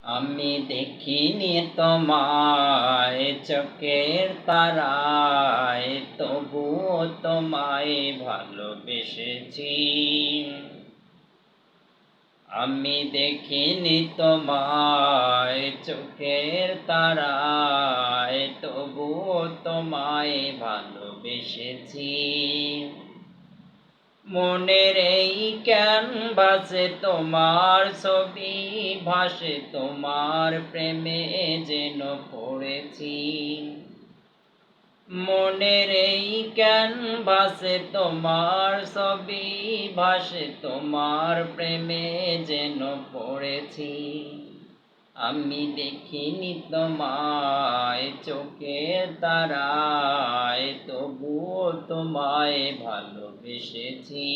আমি দেখিনি তোমায় চোখের তারায়, তবুও তোমায় ভালোবেসেছি। আমি দেখিনি তোমায় চোখের তারায়, তবুও তোমায় ভালোবেসেছি। মনের এই ক্যানভাসে তোমার ছবি ভাসে, তোমার প্রেমে যেন পড়েছি। মনের এই ক্যানভাসে তোমার ছবি ভাসে, তোমার প্রেমে যেন পড়েছি। আমি দেখিনি তোমায় চোখের তারায়, তবুও তোমায় ভালোবেসেছি।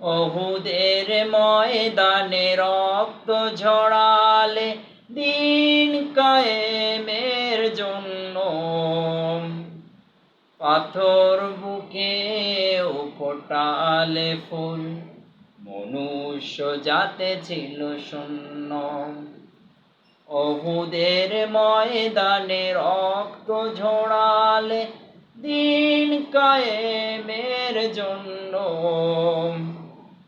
ওহুদের ময়দানে রক্ত ঝরালে দিন কায়েমের জন্য, পাথর বুকেও ফোটালে ফুল, মনুষ্য জাতে ছিল শূন্য। ওহুদের ময়দানে রক্ত ঝরালে দিন কায়েমের জন্য,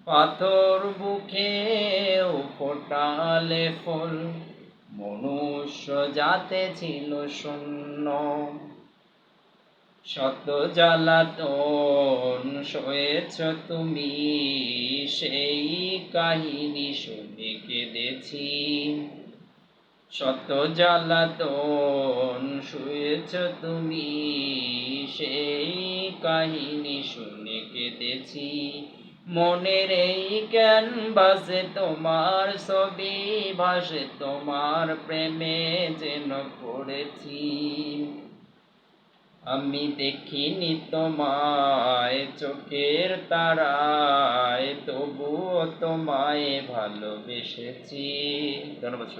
পাথর বুকেও ফোটালে ফুল, মনুষ্য জাতে ছিল শূন্য। শত জ্বালাতন সয়েছ তুমি, সেই কাহিনী শুনে কেঁদেছি। শত জ্বালাতন সয়েছ তুমি, সেই কাহিনী শুনে কেঁদেছি। মনের এই ক্যানভাসে তোমার ছবি ভাসে, তোমার প্রেমে যেন পড়েছি। আমি দেখিনি তোমায় চোখের তারায়, তবুও তোমায় ভালোবেসেছি। ধন্যবাদ।